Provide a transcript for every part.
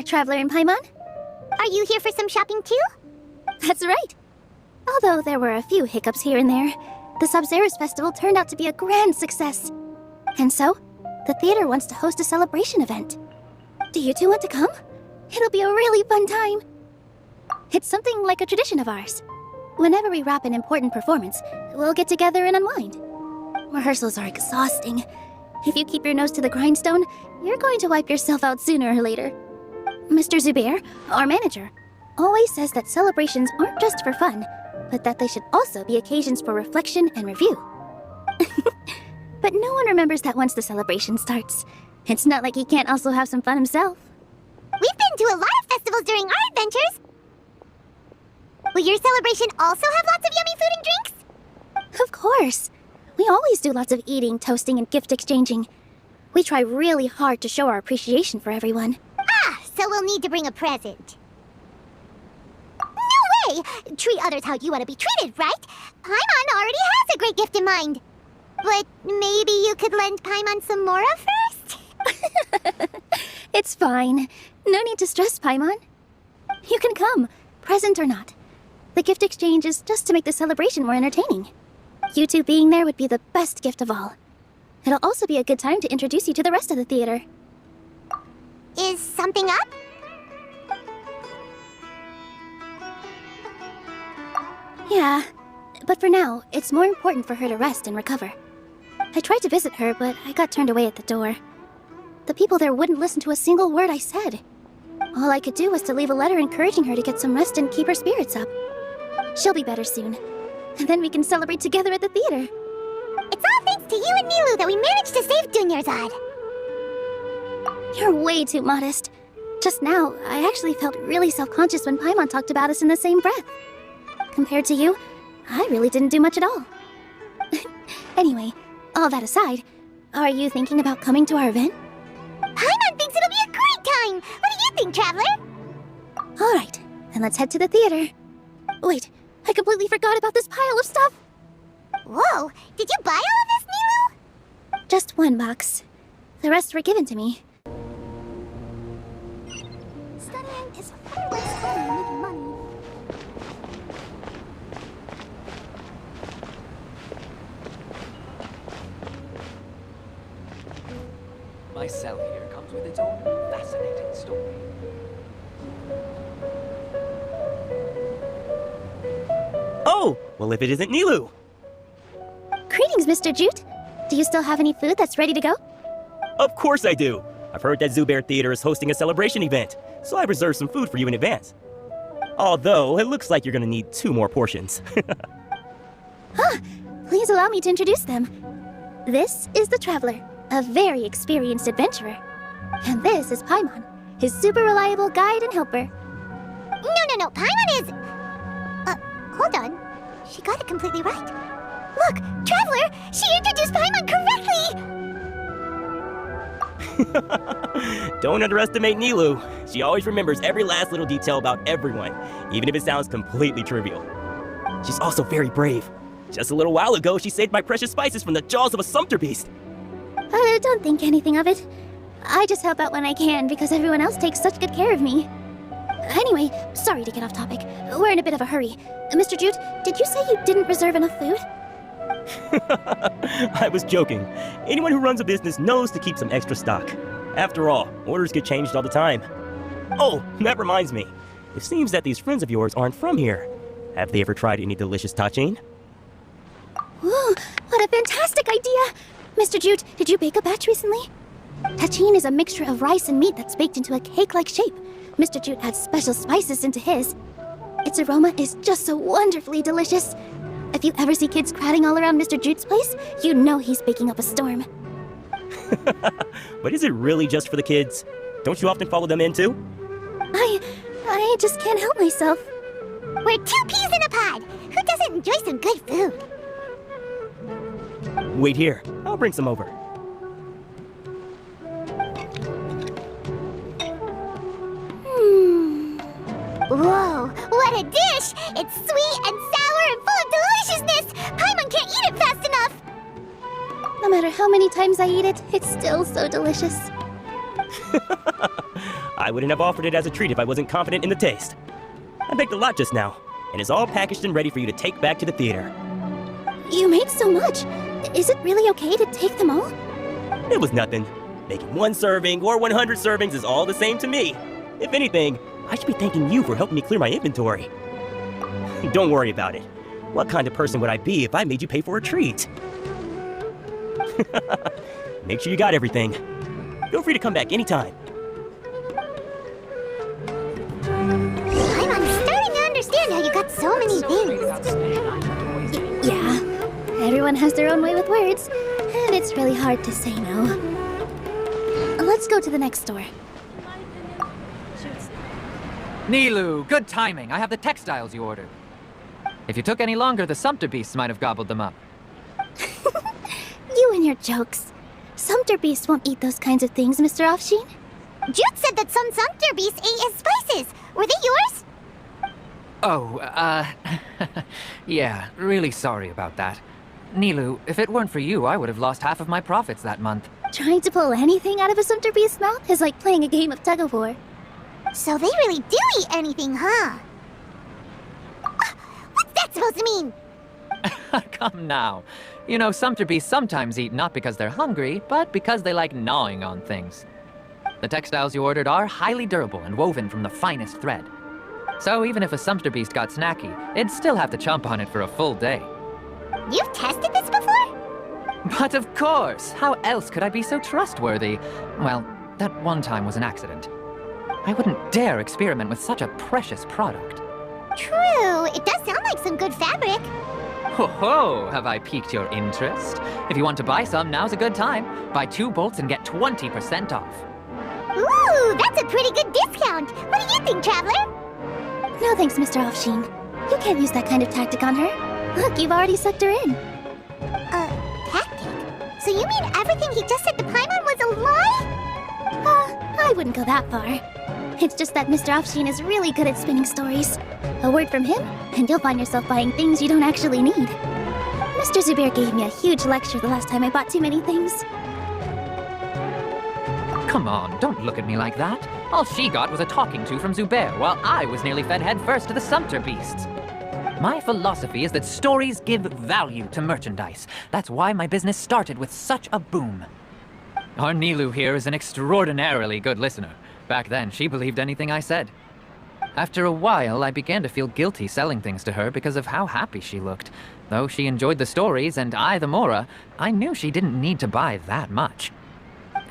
Traveler and Paimon. Are you here for some shopping too? That's right. Although there were a few hiccups here and there, the Sabzeruz festival turned out to be a grand success. And so, the theater wants to host a celebration event. Do you two want to come? It'll be a really fun time. It's something like a tradition of ours. Whenever we wrap an important performance, we'll get together and unwind. Rehearsals are exhausting. If you keep your nose to the grindstone, you're going to wipe yourself out sooner or later. Mr. Zubair, our manager, always says that celebrations aren't just for fun, but that they should also be occasions for reflection and review. But no one remembers that once the celebration starts. It's not like he can't also have some fun himself. We've been to a lot of festivals during our adventures. Will your celebration also have lots of yummy food and drinks? Of course. We always do lots of eating, toasting, and gift exchanging. We try really hard to show our appreciation for everyone. Ah, so we'll need to bring a present. No way! Treat others how you want to be treated, right? Paimon already has a great gift in mind. But maybe you could lend Paimon some more first? It's fine. No need to stress, Paimon. You can come, present or not. The gift exchange is just to make the celebration more entertaining. You two being there would be the best gift of all. It'll also be a good time to introduce you to the rest of the theater. Is something up? Yeah, but for now, it's more important for her to rest and recover. I tried to visit her, but I got turned away at the door. The people there wouldn't listen to a single word I said. All I could do was to leave a letter encouraging her to get some rest and keep her spirits up. She'll be better soon. And then we can celebrate together at the theater. It's all thanks to you and Nilu that we managed to save Dunyarzad. You're way too modest. Just now, I actually felt really self-conscious when Paimon talked about us in the same breath. Compared to you, I really didn't do much at all. Anyway, all that aside, are you thinking about coming to our event? Paimon thinks it'll be a great time! What do you think, Traveler? Alright, then let's head to the theater. Wait, I completely forgot about this pile of stuff! Whoa, did you buy all of this, Nilu? Just one box. The rest were given to me. Studying is far less fun than making money. My cell here comes with its own fascinating story. Oh, well if it isn't Nilu. Greetings, Mr. Jute. Do you still have any food that's ready to go? Of course I do. I've heard that Zubair Theater is hosting a celebration event, so I reserved some food for you in advance. Although, it looks like you're gonna need 2 more portions. Please allow me to introduce them. This is the Traveler, a very experienced adventurer. And this is Paimon, his super reliable guide and helper. No, Paimon is... hold on. She got it completely right. Look, Traveler, she introduced Paimon correctly! Don't underestimate Nilu. She always remembers every last little detail about everyone, even if it sounds completely trivial. She's also very brave. Just a little while ago, she saved my precious spices from the jaws of a sumpter beast. Don't think anything of it. I just help out when I can because everyone else takes such good care of me. Anyway, sorry to get off topic. We're in a bit of a hurry. Mr. Jute, did you say you didn't reserve enough food? I was joking. Anyone who runs a business knows to keep some extra stock. After all, orders get changed all the time. Oh, that reminds me. It seems that these friends of yours aren't from here. Have they ever tried any delicious tachin? Ooh, what a fantastic idea! Mr. Jute, did you bake a batch recently? Tachin is a mixture of rice and meat that's baked into a cake-like shape. Mr. Jute adds special spices into his. Its aroma is just so wonderfully delicious. If you ever see kids crowding all around Mr. Jute's place, you know he's baking up a storm. But is it really just for the kids? Don't you often follow them in too? I just can't help myself. We're 2 peas in a pod! Who doesn't enjoy some good food? Wait here. I'll bring some over. Whoa, what a dish! It's sweet and sour and full of deliciousness! Paimon can't eat it fast enough! No matter how many times I eat it, it's still so delicious. I wouldn't have offered it as a treat if I wasn't confident in the taste. I baked a lot just now, and it's all packaged and ready for you to take back to the theater. You made so much. Is it really okay to take them all? It was nothing. Making 1 serving or 100 servings is all the same to me. If anything, I should be thanking you for helping me clear my inventory. Don't worry about it. What kind of person would I be if I made you pay for a treat? Make sure you got everything. Feel free to come back anytime. I'm starting to understand how you got so many things. Yeah, everyone has their own way with words, and it's really hard to say no. Let's go to the next store. Nilu, good timing. I have the textiles you ordered. If you took any longer, the Sumpter beasts might have gobbled them up. You and your jokes. Sumpter beasts won't eat those kinds of things, Mr. Offsheen. Jude said that some Sumpter beasts ate his spices. Were they yours? Oh, yeah, really sorry about that. Nilu, if it weren't for you, I would have lost half of my profits that month. Trying to pull anything out of a Sumpter beast's mouth is like playing a game of tug-of-war. So they really do eat anything, huh? What's that supposed to mean? Come now. You know, Sumpter beasts sometimes eat not because they're hungry, but because they like gnawing on things. The textiles you ordered are highly durable and woven from the finest thread. So even if a Sumpter beast got snacky, it'd still have to chomp on it for a full day. You've tested this before? But of course! How else could I be so trustworthy? Well, that one time was an accident. I wouldn't dare experiment with such a precious product. True, it does sound like some good fabric. Ho ho! Have I piqued your interest? If you want to buy some, now's a good time. Buy 2 bolts and get 20% off. Ooh, that's a pretty good discount. What do you think, Traveler? No thanks, Mr. Offsheen. You can't use that kind of tactic on her. Look, you've already sucked her in. Tactic? So you mean everything he just said to Paimon was a lie? I wouldn't go that far. It's just that Mr. Offsheen is really good at spinning stories. A word from him, and you'll find yourself buying things you don't actually need. Mr. Zubair gave me a huge lecture the last time I bought too many things. Come on, don't look at me like that. All she got was a talking to from Zubair, while I was nearly fed headfirst to the Sumpter beasts. My philosophy is that stories give value to merchandise. That's why my business started with such a boom. Our Nilu here is an extraordinarily good listener. Back then, she believed anything I said. After a while, I began to feel guilty selling things to her because of how happy she looked. Though she enjoyed the stories and I the Mora, I knew she didn't need to buy that much.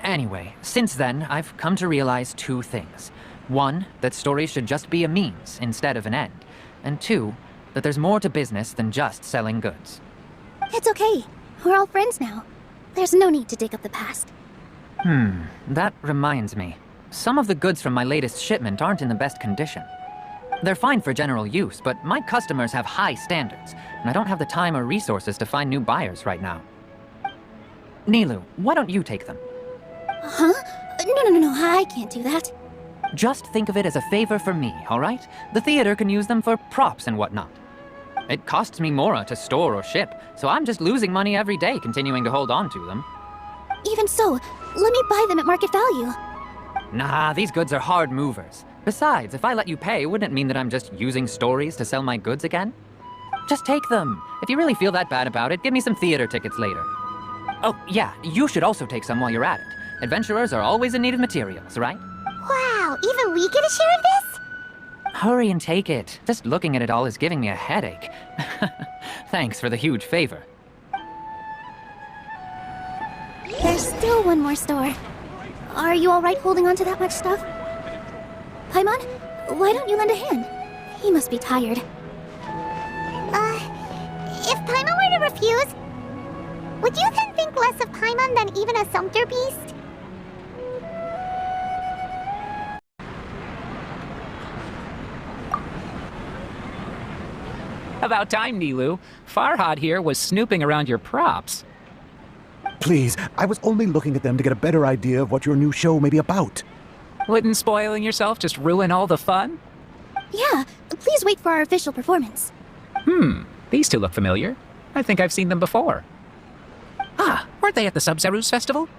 Anyway, since then, I've come to realize 2 things. 1, that stories should just be a means instead of an end. And 2, that there's more to business than just selling goods. It's okay. We're all friends now. There's no need to dig up the past. That reminds me. Some of the goods from my latest shipment aren't in the best condition. They're fine for general use, but my customers have high standards, and I don't have the time or resources to find new buyers right now. Nilu, why don't you take them? Huh? No, I can't do that. Just think of it as a favor for me, all right? The theater can use them for props and whatnot. It costs me Mora to store or ship, so I'm just losing money every day continuing to hold on to them. Even so, let me buy them at market value. Nah, these goods are hard movers. Besides, if I let you pay, wouldn't it mean that I'm just using stories to sell my goods again? Just take them. If you really feel that bad about it, give me some theater tickets later. Oh, yeah, you should also take some while you're at it. Adventurers are always in need of materials, right? Wow, even we get a share of this? Hurry and take it. Just looking at it all is giving me a headache. Thanks for the huge favor. There's still one more store. Are you alright holding on to that much stuff? Paimon, why don't you lend a hand? He must be tired. If Paimon were to refuse, would you then think less of Paimon than even a Sumpter beast? About time, Nilu. Farhad here was snooping around your props. Please, I was only looking at them to get a better idea of what your new show may be about. Wouldn't spoiling yourself just ruin all the fun? Yeah, please wait for our official performance. These 2 look familiar. I think I've seen them before. Ah, weren't they at the Sub-Zerus festival?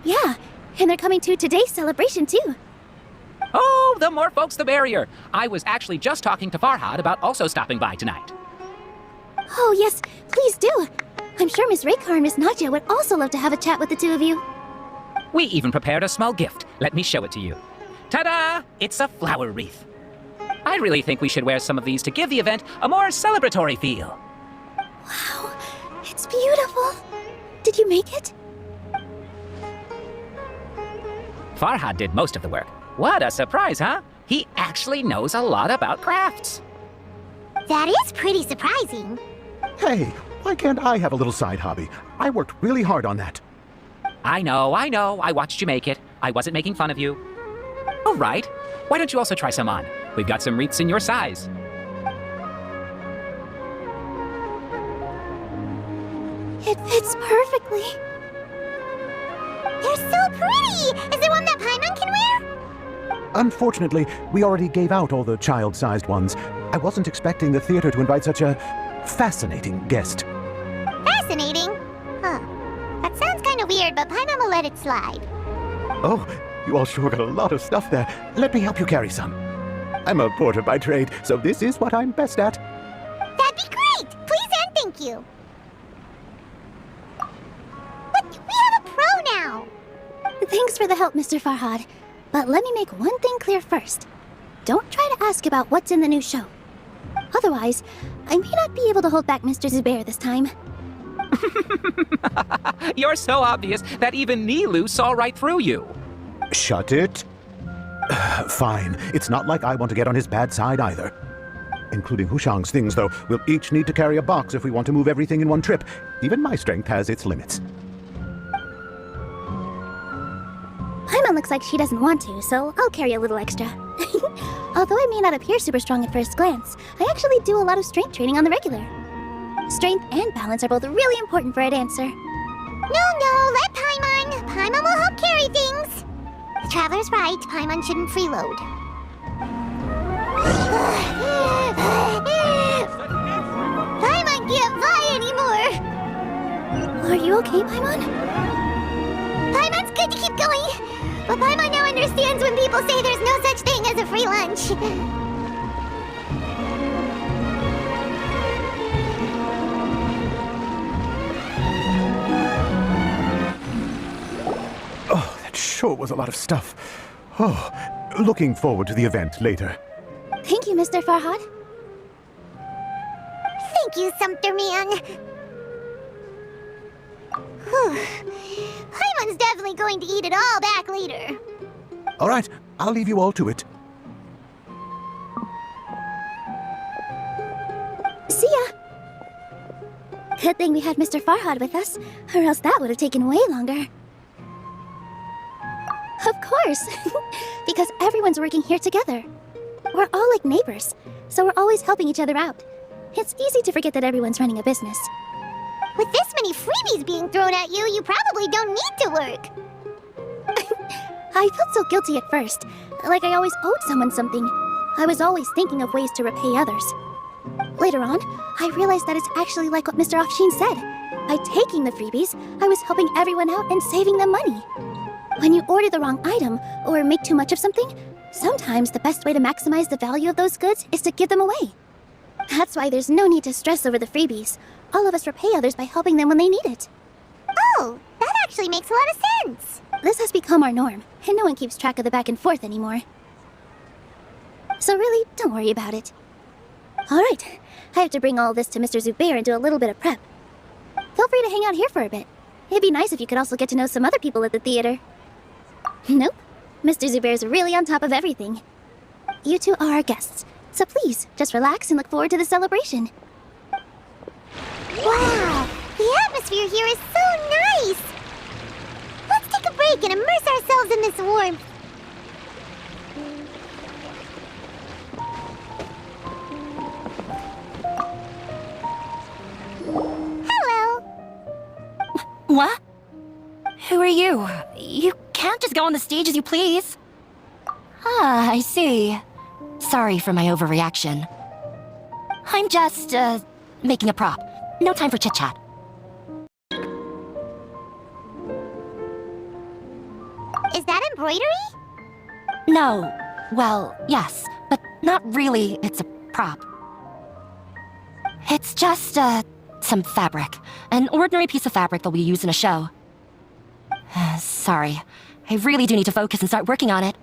Yeah, and they're coming to today's celebration too. the more folks the merrier. I was actually just talking to Farhad about also stopping by tonight. Oh, yes, please do. I'm sure Miss Rekar and Miss Nadja would also love to have a chat with the two of you. We even prepared a small gift. Let me show it to you. Ta-da! It's a flower wreath. I really think we should wear some of these to give the event a more celebratory feel. Wow, it's beautiful. Did you make it? Farhad did most of the work. What a surprise, huh? He actually knows a lot about crafts. That is pretty surprising. Hey, why can't I have a little side hobby? I worked really hard on that. I know. I watched you make it. I wasn't making fun of you. All right. Why don't you also try some on? We've got some wreaths in your size. It fits perfectly. They're so pretty! Is there one that Paimon can wear? Unfortunately, we already gave out all the child-sized ones. I wasn't expecting the theater to invite such a fascinating guest. Fascinating? Huh. That sounds kind of weird, but Paimon will let it slide. Oh, you all sure got a lot of stuff there. Let me help you carry some. I'm a porter by trade, so this is what I'm best at. That'd be great! Please and thank you. But we have a pro now! Thanks for the help, Mr. Farhad. But let me make one thing clear first. Don't try to ask about what's in the new show. Otherwise, I may not be able to hold back Mr. Zubair this time. You're so obvious that even Nilu saw right through you. Shut it. Fine. It's not like I want to get on his bad side either. Including Hushang's things, though. We'll each need to carry a box if we want to move everything in one trip. Even my strength has its limits. Paimon looks like she doesn't want to, so I'll carry a little extra. Although I may not appear super strong at first glance, I actually do a lot of strength training on the regular. Strength and balance are both really important for a dancer. No, let Paimon. Paimon will help carry things. The Traveler's right. Paimon shouldn't freeload. Paimon can't fly anymore. Are you okay, Paimon? Paimon's good to keep going. But Paimon now understands when people say there's no such thing as a free lunch. Oh, that sure was a lot of stuff. Oh, looking forward to the event later. Thank you, Mr. Farhad. Thank you, Sumpter Man. Whew. Paimon's definitely going to eat it all back later. All right, I'll leave you all to it. See ya! Good thing we had Mr. Farhad with us, or else that would have taken way longer. Of course! Because everyone's working here together. We're all like neighbors, so we're always helping each other out. It's easy to forget that everyone's running a business. With this many freebies being thrown at you, you probably don't need to work. I felt so guilty at first, like I always owed someone something. I was always thinking of ways to repay others. Later on, I realized that it's actually like what Mr. Afshin said. By taking the freebies, I was helping everyone out and saving them money. When you order the wrong item, or make too much of something, sometimes the best way to maximize the value of those goods is to give them away. That's why there's no need to stress over the freebies. All of us repay others by helping them when they need it. Oh, that actually makes a lot of sense. This has become our norm, and no one keeps track of the back and forth anymore. So really, don't worry about it. Alright, I have to bring all this to Mr. Zubair and do a little bit of prep. Feel free to hang out here for a bit. It'd be nice if you could also get to know some other people at the theater. Nope, Mr. Zubair's really on top of everything. You two are our guests, so please, just relax and look forward to the celebration. Wow, the atmosphere here is so nice. Let's take a break and immerse ourselves in this warmth. Hello. What? Who are you? You can't just go on the stage as you please. Ah, I see. Sorry for my overreaction. I'm just, making a prop. No time for chit-chat. Is that embroidery? No, Well, yes, but not really. It's a prop. It's just, some fabric. An ordinary piece of fabric that we use in a show. Sorry. I really do need to focus and start working on it.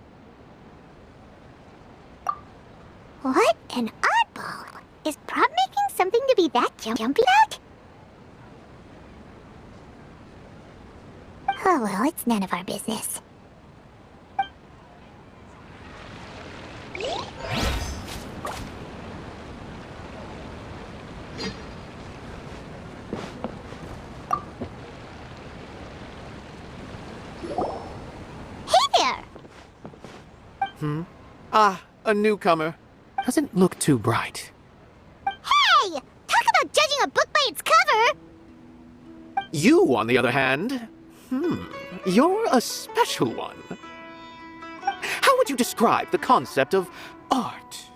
What an oddball! Is prop making something to be that jumpy about? Oh well, it's none of our business. A newcomer. Doesn't look too bright. Hey! Talk about judging a book by its cover! You, on the other hand, you're a special one. How would you describe the concept of art?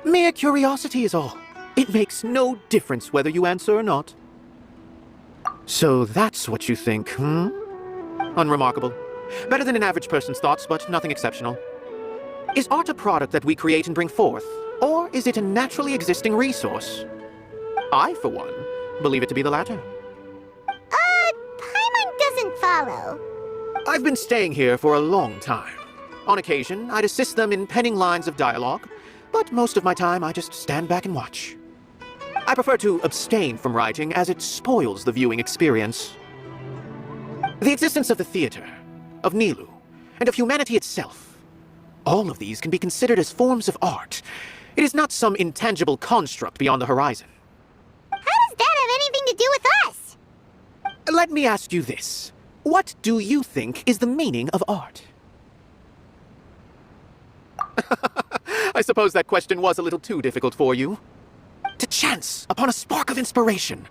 Mere curiosity is all. It makes no difference whether you answer or not. So that's what you think, Unremarkable. Better than an average person's thoughts, but nothing exceptional. Is art a product that we create and bring forth, or is it a naturally existing resource? I, for one, believe it to be the latter. Paimon doesn't follow. I've been staying here for a long time. On occasion, I'd assist them in penning lines of dialogue, but most of my time I just stand back and watch. I prefer to abstain from writing as it spoils the viewing experience. The existence of the theater, of Nilu, and of humanity itself. All of these can be considered as forms of art. It is not some intangible construct beyond the horizon. How does that have anything to do with us? Let me ask you this. What do you think is the meaning of art? I suppose that question was a little too difficult for you. To chance upon a spark of inspiration,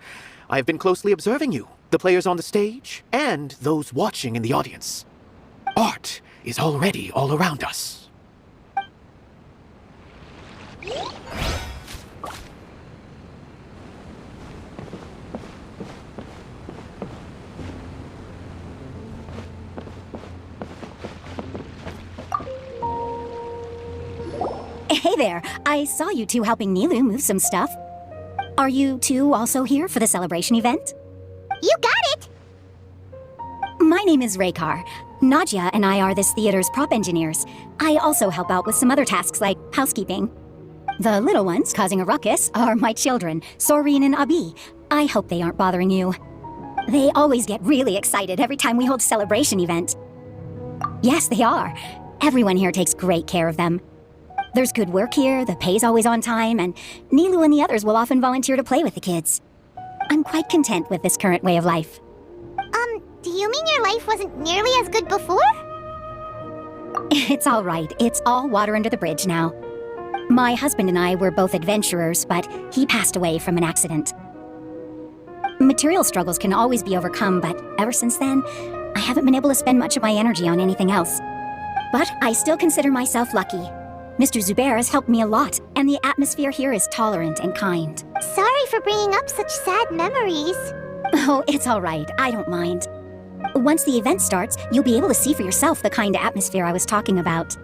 I have been closely observing you, the players on the stage, and those watching in the audience. Art is already all around us. Hey there, I saw you two helping Nilu move some stuff. Are you two also here for the celebration event? You got it! My name is Raykar. Nadia and I are this theater's prop engineers. I also help out with some other tasks like housekeeping. The little ones causing a ruckus are my children, Soreen and Abi. I hope they aren't bothering you. They always get really excited every time we hold a celebration event. Yes, they are. Everyone here takes great care of them. There's good work here, the pay's always on time, and Nilu and the others will often volunteer to play with the kids. I'm quite content with this current way of life. Do you mean your life wasn't nearly as good before? It's all right. It's all water under the bridge now. My husband and I were both adventurers, but he passed away from an accident. Material struggles can always be overcome, but ever since then, I haven't been able to spend much of my energy on anything else. But I still consider myself lucky. Mr. Zubair has helped me a lot, and the atmosphere here is tolerant and kind. Sorry for bringing up such sad memories. Oh, it's all right. I don't mind. Once the event starts, you'll be able to see for yourself the kind of atmosphere I was talking about.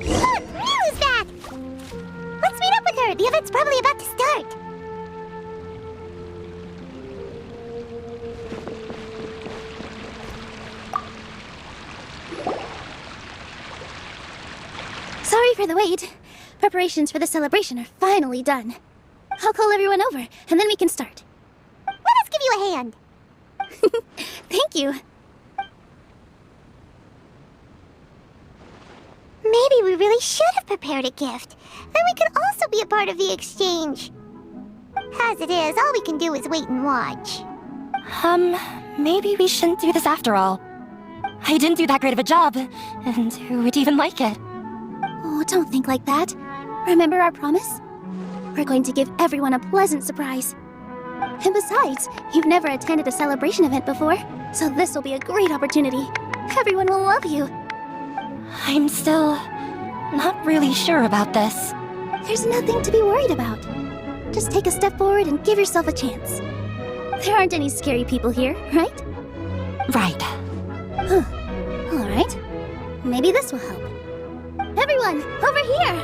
Look! Who's that? Let's meet up with her. The event's probably about to start. Sorry for the wait. Preparations for the celebration are finally done. I'll call everyone over, and then we can start. Let us give you a hand. Thank you. Maybe we really should have prepared a gift. Then we could also be a part of the exchange. As it is, all we can do is wait and watch. Maybe we shouldn't do this after all. I didn't do that great of a job, and who would even like it? Oh, don't think like that. Remember our promise? We're going to give everyone a pleasant surprise. And besides, you've never attended a celebration event before, so this will be a great opportunity. Everyone will love you. I'm still not really sure about this. There's nothing to be worried about. Just take a step forward and give yourself a chance. There aren't any scary people here, right? Right. Alright. Maybe this will help. Everyone, over here!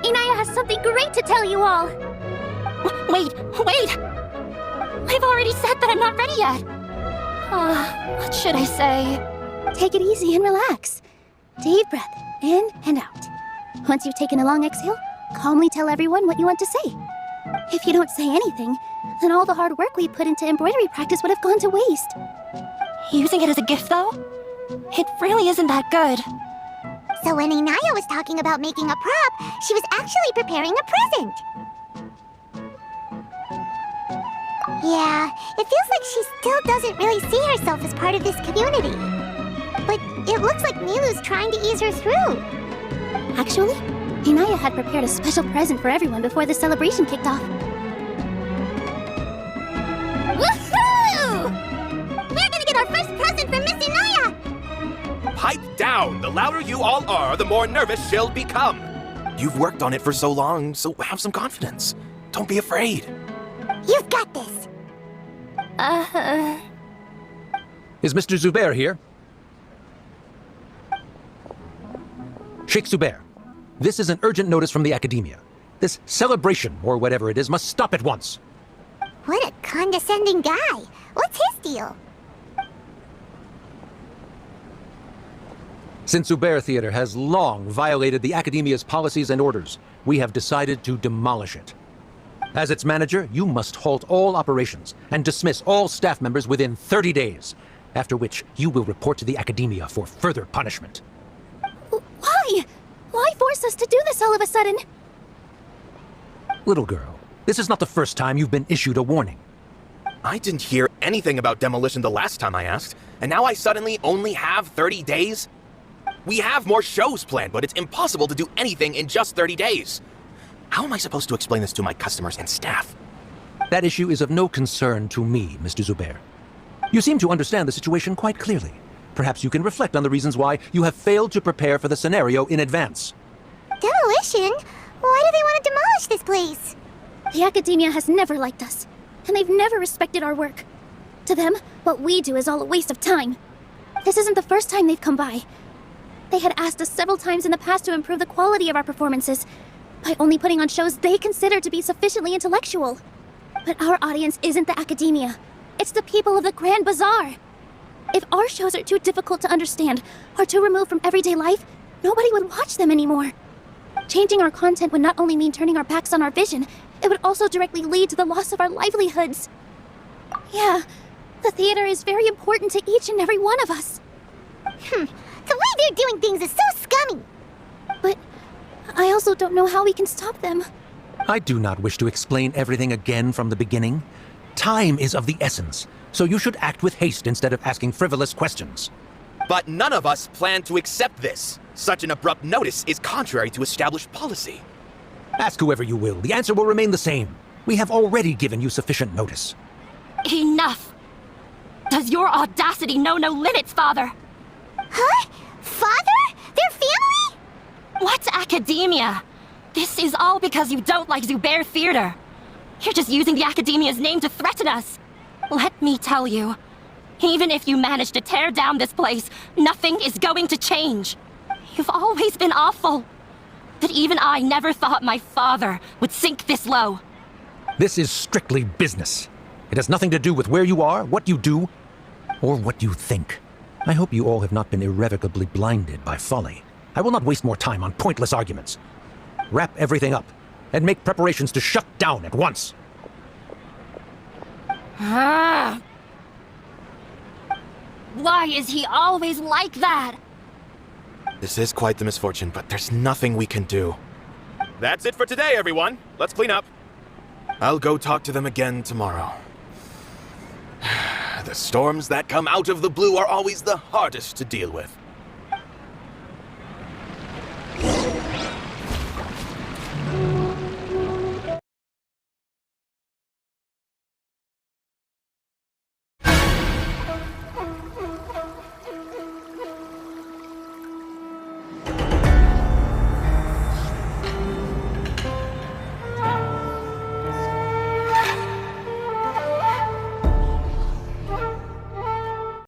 Inaya has something great to tell you all! Wait! I've already said that I'm not ready yet! What should I say? Take it easy and relax. Deep breath, in and out. Once you've taken a long exhale, calmly tell everyone what you want to say. If you don't say anything, then all the hard work we put into embroidery practice would have gone to waste. Using it as a gift, though? It really isn't that good. So when Inaya was talking about making a prop, she was actually preparing a present. Yeah, it feels like she still doesn't really see herself as part of this community. But it looks like Milu's trying to ease her through. Actually, Inaya had prepared a special present for everyone before the celebration kicked off. Woohoo! We're gonna get our first present from Miss Inaya! Pipe down! The louder you all are, the more nervous she'll become. You've worked on it for so long, so have some confidence. Don't be afraid. You've got this! Is Mr. Zubair here? Sheikh Zubair, this is an urgent notice from the Academia. This celebration, or whatever it is, must stop at once. What a condescending guy. What's his deal? Since Zubair Theater has long violated the Academia's policies and orders, we have decided to demolish it. As its manager, you must halt all operations and dismiss all staff members within 30 days, after which you will report to the Academia for further punishment. Why? Why force us to do this all of a sudden? Little girl, this is not the first time you've been issued a warning. I didn't hear anything about demolition the last time I asked, and now I suddenly only have 30 days? We have more shows planned, but it's impossible to do anything in just 30 days. How am I supposed to explain this to my customers and staff? That issue is of no concern to me, Mr. Zubair. You seem to understand the situation quite clearly. Perhaps you can reflect on the reasons why you have failed to prepare for the scenario in advance. Demolition? Why do they want to demolish this place? The Academia has never liked us, and they've never respected our work. To them, what we do is all a waste of time. This isn't the first time they've come by. They had asked us several times in the past to improve the quality of our performances, by only putting on shows they consider to be sufficiently intellectual. But our audience isn't the Academia. It's the people of the Grand Bazaar. If our shows are too difficult to understand, or too removed from everyday life, nobody would watch them anymore. Changing our content would not only mean turning our backs on our vision, it would also directly lead to the loss of our livelihoods. Yeah, the theater is very important to each and every one of us. The way they're doing things is so scummy. But I also don't know how we can stop them. I do not wish to explain everything again from the beginning. Time is of the essence, so you should act with haste instead of asking frivolous questions. But none of us plan to accept this. Such an abrupt notice is contrary to established policy. Ask whoever you will, the answer will remain the same. We have already given you sufficient notice. Enough! Does your audacity know no limits, Father? Huh? Father? Their family? What academia? This is all because you don't like Zubair Theater. You're just using the Academia's name to threaten us. Let me tell you, even if you manage to tear down this place, nothing is going to change. You've always been awful. But even I never thought my father would sink this low. This is strictly business. It has nothing to do with where you are, what you do, or what you think. I hope you all have not been irrevocably blinded by folly. I will not waste more time on pointless arguments. Wrap everything up, and make preparations to shut down at once. Why is he always like that? This is quite the misfortune, but there's nothing we can do. That's it for today, everyone. Let's clean up. I'll go talk to them again tomorrow. The storms that come out of the blue are always the hardest to deal with.